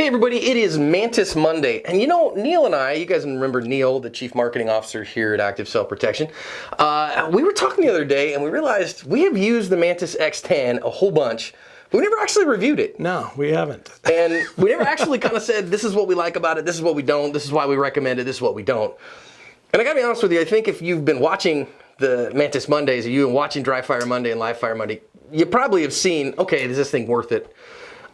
Hey everybody, it is Mantis Monday, and you know, Neil and I, you guys remember Neil, the Chief Marketing Officer here at Active Cell Protection, we were talking the other day and we realized we have used the Mantis X10 a whole bunch, but we never actually reviewed it. No, we haven't. And we never actually kind of said, this is what we like about it, this is what we don't, this is why we recommend it, this is what we don't. And I gotta be honest with you, I think if you've been watching the Mantis Mondays, or you've been watching Dry Fire Monday and Live Fire Monday, you probably have seen, okay, is this thing worth it?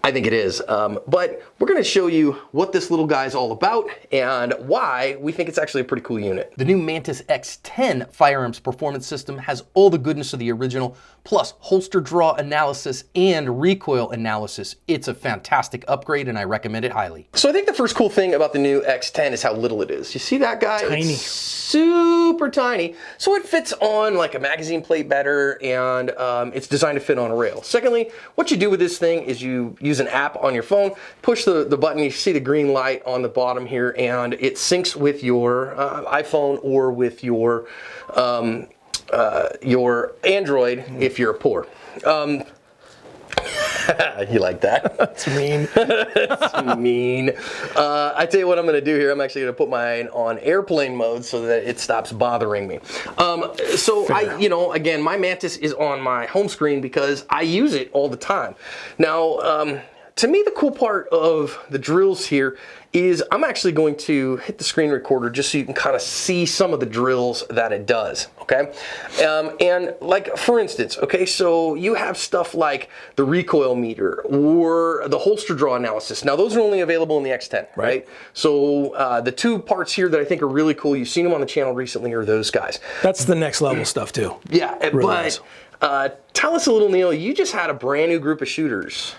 I think it is, but we're going to show you what this little guy is all about and why we think it's actually a pretty cool unit. The new Mantis X10 firearms performance system has all the goodness of the original, plus holster draw analysis and recoil analysis. It's a fantastic upgrade and I recommend it highly. So I think the first cool thing about the new X10 is how little it is. You see that guy? Tiny. It's super tiny. So it fits on like a magazine plate better, and it's designed to fit on a rail. Secondly, what you do with this thing is you use an app on your phone, push the button, you see the green light on the bottom here, and it syncs with your iPhone or with your Android if you're poor. You like that? That's mean. That's mean. I tell you what I'm going to do here. I'm actually going to put mine on airplane mode so that it stops bothering me. Again, my Mantis is on my home screen because I use it all the time. Now, to me, the cool part of the drills here is I'm actually going to hit the screen recorder just so you can kind of see some of the drills that it does, okay? And like, for instance, okay, so you have stuff like the recoil meter or the holster draw analysis. Now, those are only available in the X10, right? So the two parts here that I think are really cool, you've seen them on the channel recently, are those guys. That's the next level stuff too. Yeah, Really but tell us a little, Neil, you just had a brand new group of shooters.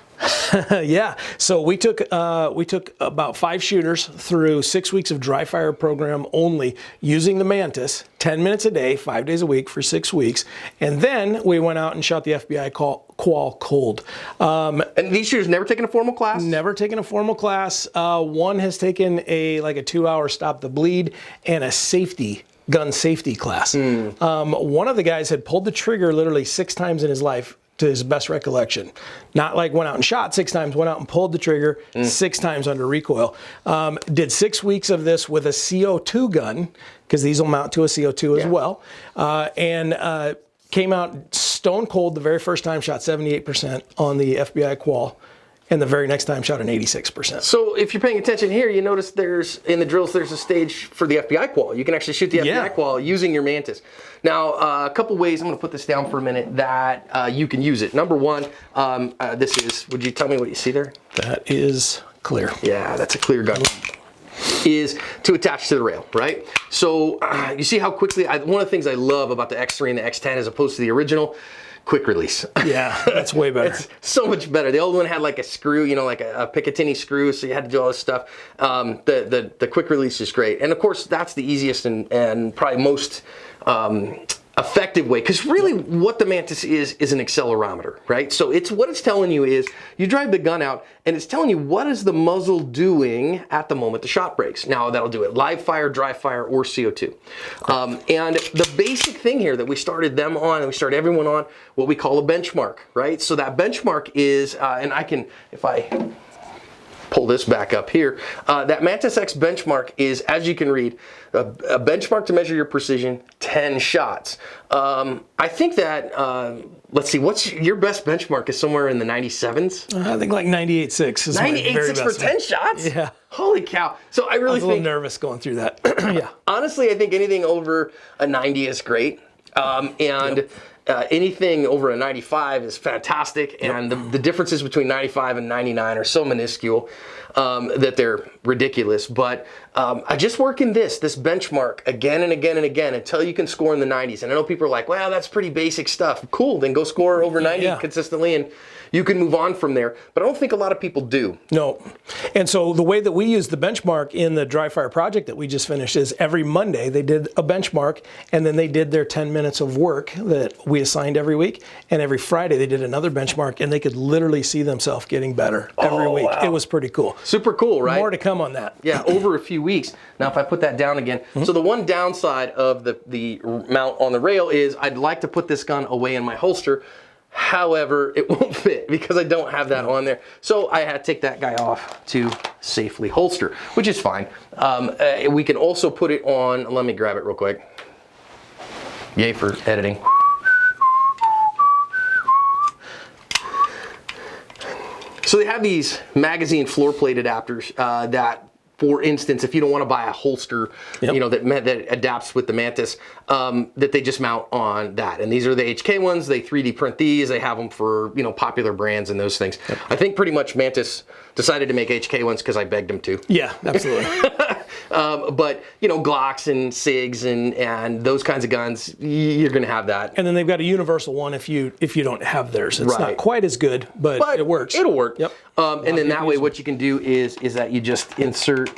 Yeah, so we took about 5 shooters through 6 weeks of dry fire program only using the Mantis, 10 minutes a day, 5 days a week for 6 weeks, and then we went out and shot the FBI qual cold. And these shooters never taken a formal class? Never taken a formal class. One has taken a 2-hour stop the bleed and a gun safety class. One of the guys had pulled the trigger literally 6 times in his life, to his best recollection. Not like went out and shot 6 times, went out and pulled the trigger 6 times under recoil. Did 6 weeks of this with a CO2 gun, because these will mount to a CO2 as well, and came out stone cold the very first time, shot 78% on the FBI qual, and the very next time shot an 86%. So if you're paying attention here, you notice in the drills, there's a stage for the FBI qual. You can actually shoot the FBI qual using your Mantis. Now, a couple ways, I'm going to put this down for a minute, that you can use it. Number one, this is, would you tell me what you see there? That is clear. Yeah, that's a clear gun. Is to attach to the rail, right? So you see how quickly, one of the things I love about the X3 and the X10 as opposed to the original, quick release. Yeah, that's way better. It's so much better. The old one had like a screw, you know, like a Picatinny screw, so you had to do all this stuff. The quick release is great. And of course, that's the easiest and probably most effective way, because really what the Mantis is an accelerometer, right? So what it's telling you is you drive the gun out and it's telling you what is the muzzle doing at the moment the shot breaks. Now that'll do it live fire, dry fire, or CO2. And the basic thing here that we started them on, and we started everyone on, what we call a benchmark, right? So that benchmark is, and I can, if I pull this back up here, that Mantis X benchmark is, as you can read, a benchmark to measure your precision, 10 shots. I think that, let's see, what's your best benchmark is somewhere in the 97s? I think like 98.6 is 98.6 for 10 shots? Yeah. Holy cow. So I really was a little nervous going through that. Yeah. Honestly, I think anything over a 90 is great. Anything over a 95 is fantastic, and the differences between 95 and 99 are so minuscule that they're ridiculous. But I just work in this benchmark again and again and again until you can score in the 90s. And I know people are like, well, that's pretty basic stuff. Cool, then go score over 90 consistently and you can move on from there. But I don't think a lot of people do. No. And so the way that we use the benchmark in the dry fire project that we just finished is every Monday they did a benchmark, and then they did their 10 minutes of work that we assigned every week. And every Friday they did another benchmark, and they could literally see themselves geting better every week. Wow. It was pretty cool. Super cool, right? More to come on that. Yeah, over a few weeks. Now, if I put that down again, so the one downside of the mount on the rail is I'd like to put this gun away in my holster. However, it won't fit because I don't have that on there. So I had to take that guy off to safely holster, which is fine. We can also put it on, let me grab it real quick. Yay for editing. So they have these magazine floor plate adapters that, for instance, if you don't want to buy a holster, Yep. you know, that adapts with the Mantis, that they just mount on that. And these are the HK ones. They 3D print these. They have them for, you know, popular brands and those things. Yep. I think pretty much Mantis decided to make HK ones because I begged them to. Yeah, absolutely. But, you know, Glocks and SIGs and those kinds of guns, you're going to have that. And then they've got a universal one if you don't have theirs. It's Right. not quite as good, but it works. It'll work. Yep. And then that way what you can do is that you just insert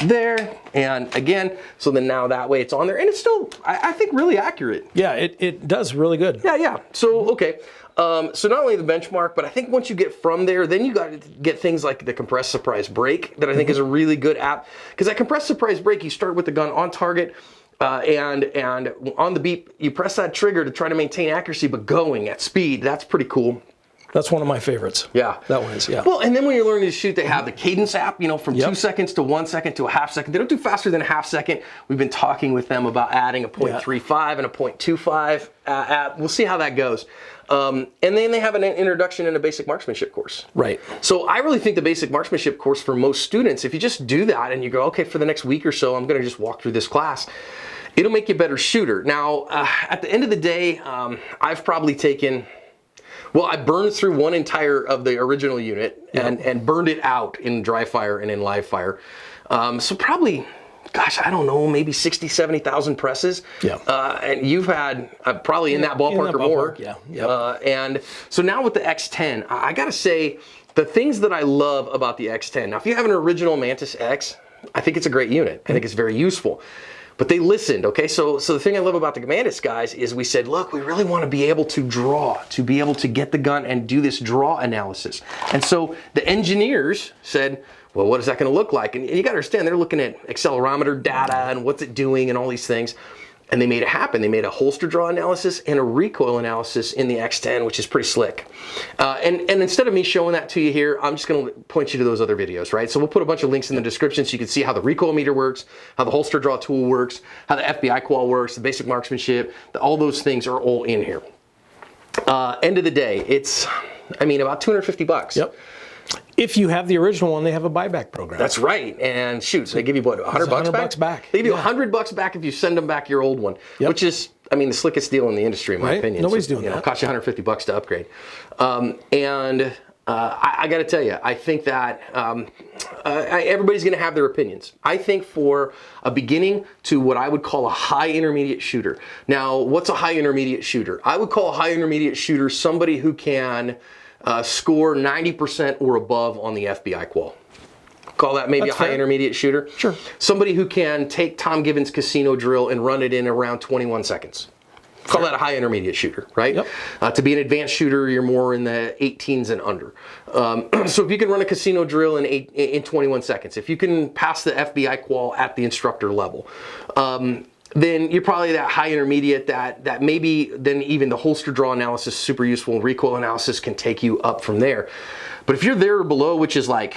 there, and again, so then now that way it's on there, and it's still, I think, really accurate. Yeah, it does really good. Yeah. So, okay. So not only the benchmark, but I think once you get from there, then you got to get things like the compressed surprise brake that I think is a really good app. Because that compressed surprise brake, you start with the gun on target, and on the beep, you press that trigger to try to maintain accuracy, but going at speed. That's pretty cool. That's one of my favorites. Yeah. That one is, yeah. Well, and then when you're learning to shoot, they have the cadence app, you know, from Yep. 2 seconds to 1 second to a half second. They don't do faster than a half second. We've been talking with them about adding a 0.35 and a 0.25 app. We'll see how that goes. And then they have an introduction and a basic marksmanship course. Right. So I really think the basic marksmanship course for most students, if you just do that and you go, okay, for the next week or so, I'm going to just walk through this class, it'll make you a better shooter. Now, at the end of the day, I've probably taken... Well, I burned through one entire of the original unit and burned it out in dry fire and in live fire. So probably, gosh, I don't know, maybe 60, 70,000 presses. Yeah. And you've had probably in that ballpark or more. Yeah. Yep. And so now with the X10, I got to say, the things that I love about the X10, now if you have an original Mantis X, I think it's a great unit. I think it's very useful. But they listened, okay? So the thing I love about the Mantis guys is we said, look, we really want to be able to draw, to be able to get the gun and do this draw analysis. And so the engineers said, well, what is that going to look like? And you got to understand, they're looking at accelerometer data and what's it doing and all these things. And they made it happen. They made a holster draw analysis and a recoil analysis in the X10, which is pretty slick. And instead of me showing that to you here, I'm just going to point you to those other videos, right? So we'll put a bunch of links in the description so you can see how the recoil meter works, how the holster draw tool works, how the FBI qual works, the basic marksmanship, all those things are all in here. End of the day, it's, I mean, about $250. Yep. If you have the original one, they have a buyback program. That's right. And shoot, so they give you what, $100 $100 back? back. They give you $100 back if you send them back your old one, which is, I mean, the slickest deal in the industry, in my opinion. Nobody's so, doing that. that. It costs you $150 to upgrade. I got to tell you, I think that everybody's going to have their opinions. I think for a beginning to what I would call a high intermediate shooter. Now, what's a high intermediate shooter? I would call a high intermediate shooter somebody who can score 90% or above on the FBI qual. Call that maybe That's a high fair. intermediate shooter. Sure. Somebody who can take Tom Gibbons' casino drill and run it in around 21 seconds. Call that a high intermediate shooter, right? Yep. To be an advanced shooter, you're more in the 18s and under. So if you can run a casino drill in 21 seconds, if you can pass the FBI qual at the instructor level, then you're probably that high intermediate that maybe then even the holster draw analysis is super useful, and recoil analysis can take you up from there. But if you're there or below, which is like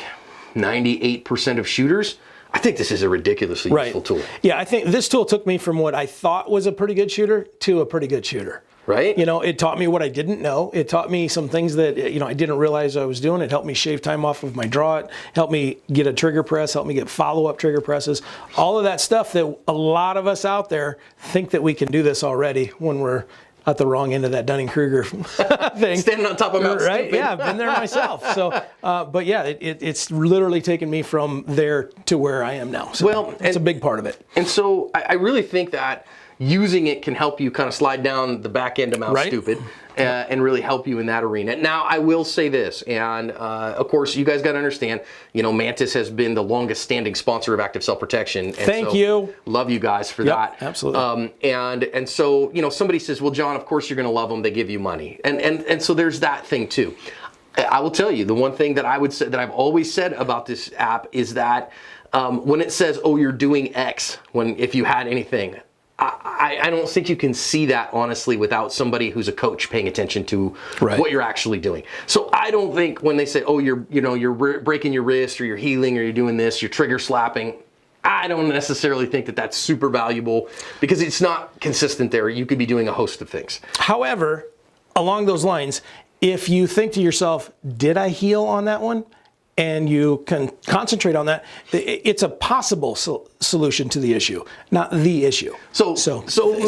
98% of shooters, I think this is a ridiculously useful tool. Yeah, I think this tool took me from what I thought was a pretty good shooter to a pretty good shooter. Right? You know, it taught me what I didn't know. It taught me some things that, you know, I didn't realize I was doing. It helped me shave time off of my draw. It helped me get a trigger press, helped me get follow-up trigger presses. All of that stuff that a lot of us out there think that we can do this already when we're at the wrong end of that Dunning-Kruger thing. Standing on top of Mount Right? Stupid. Yeah, I've been there myself. So, but yeah, it's literally taken me from there to where I am now. So Well, it's a big part of it. And so I really think that using it can help you kind of slide down the back end of Mount Stupid and really help you in that arena. Now, I will say this, and of course, you guys got to understand, you know, Mantis has been the longest standing sponsor of active self-protection. And Thank you. Love you guys for that. Absolutely. And so, you know, somebody says, well, John, of course you're going to love them. They give you money. And so there's that thing too. I will tell you, the one thing that I would say that I've always said about this app is that when it says, oh, you're doing X, if you had anything, I don't think you can see that honestly without somebody who's a coach paying attention to Right. what you're actually doing. So I don't think when they say, oh, you're breaking your wrist or you're healing or you're doing this, you're trigger slapping. I don't necessarily think that that's super valuable because it's not consistent there. You could be doing a host of things. However, along those lines, if you think to yourself, did I heal on that one? And you can concentrate on that, it's a possible solution to the issue, not the issue. So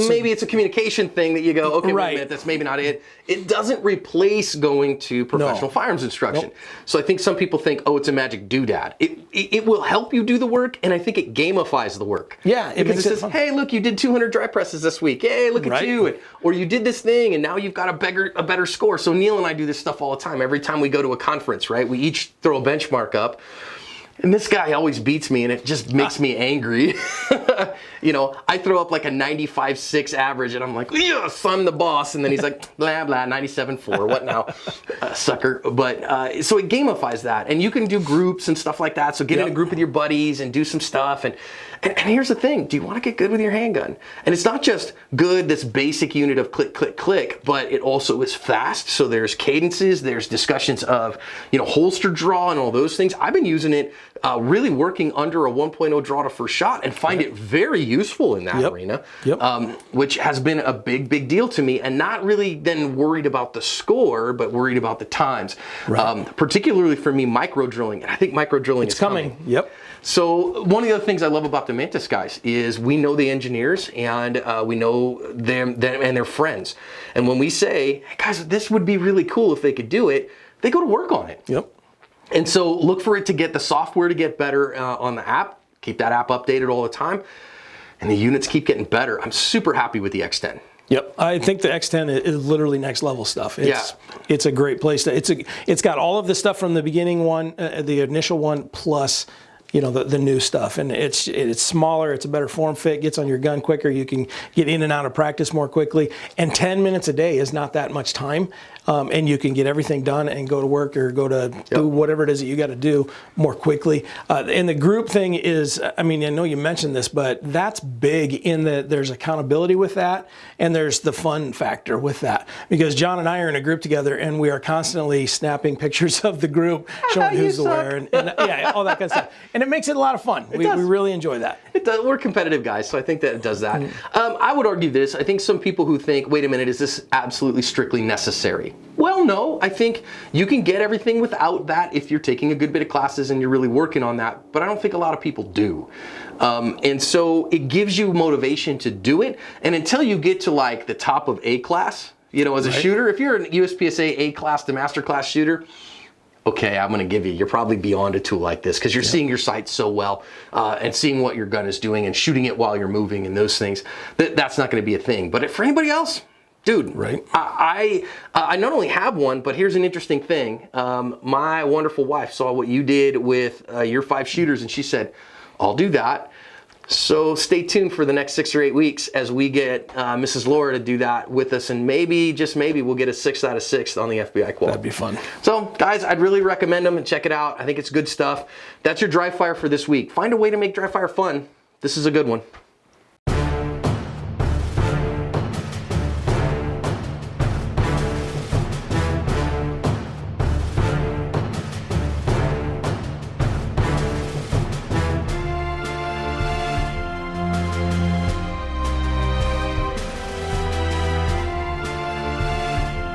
maybe it's a communication thing that you go, okay, wait Right. a minute, that's maybe not it. It doesn't replace going to professional firearms instruction. Nope. So I think some people think, oh, it's a magic doodad. It will help you do the work, and I think it gamifies the work. Yeah, it because makes it it says, fun. hey, look, you did 200 dry presses this week. Hey, look at Right. you. Or you did this thing, and now you've got a better score. So Neil and I do this stuff all the time. Every time we go to a conference, right, we each throw a benchmark up. And this guy always beats me, and it just makes me angry. I throw up like a 95.6 average, and I'm like, yes, I'm the boss. And then he's like, blah, blah, 97.4, what now, sucker. But so it gamifies that. And you can do groups and stuff like that. So get in a group with your buddies and do some stuff. And here's the thing. Do you want to get good with your handgun? And it's not just good, this basic unit of click, click, click, but it also is fast. So there's cadences, there's discussions of, holster draw and all those things. I've been using it, really working under a 1.0 draw to first shot and find it very useful in that arena, which has been a big, big deal to me, and not really then worried about the score, but worried about the times. Right. Particularly for me, micro drilling, and I think micro drilling is coming. Yep. So one of the other things I love about the Mantis guys is we know the engineers, and we know them and their friends. And when we say, hey guys, this would be really cool if they could do it, they go to work on it. Yep. And so look for it to get the software to get better on the app. Keep that app updated all the time. And the units keep getting better. I'm super happy with the X10. Yep, I think the X10 is literally next level stuff. It's a great place to. It's got all of the stuff from the beginning one, the initial one, plus the new stuff, and it's smaller. It's a better form fit. Gets on your gun quicker. You can get in and out of practice more quickly. And 10 minutes a day is not that much time, and you can get everything done and go to work or go to do whatever it is that you got to do more quickly. And the group thing is, I know you mentioned this, but that's big in that there's accountability with that, and there's the fun factor with that. Because John and I are in a group together, and we are constantly snapping pictures of the group, showing who's where, and all that kind of stuff. And it makes it a lot of fun. We really enjoy that. It does. We're competitive guys, so I think that it does that. I would argue this. I think some people who think, wait a minute, is this absolutely strictly necessary? Well, no. I think you can get everything without that if you're taking a good bit of classes and you're really working on that, but I don't think a lot of people do. And so it gives you motivation to do it, and until you get to like the top of A class, as a shooter, if you're an USPSA A class to master class shooter, okay, I'm going to give you, you're probably beyond a tool like this because you're seeing your sights so well and seeing what your gun is doing and shooting it while you're moving and those things. That's not going to be a thing. But for anybody else, dude, right. I not only have one, but here's an interesting thing. My wonderful wife saw what you did with your 5 shooters, and she said, I'll do that. So stay tuned for the next 6 or 8 weeks as we get Mrs. Laura to do that with us, and maybe, just maybe, we'll get a 6 out of 6 on the FBI qual. That'd be fun. So, guys, I'd really recommend them and check it out. I think it's good stuff. That's your dry fire for this week. Find a way to make dry fire fun. This is a good one.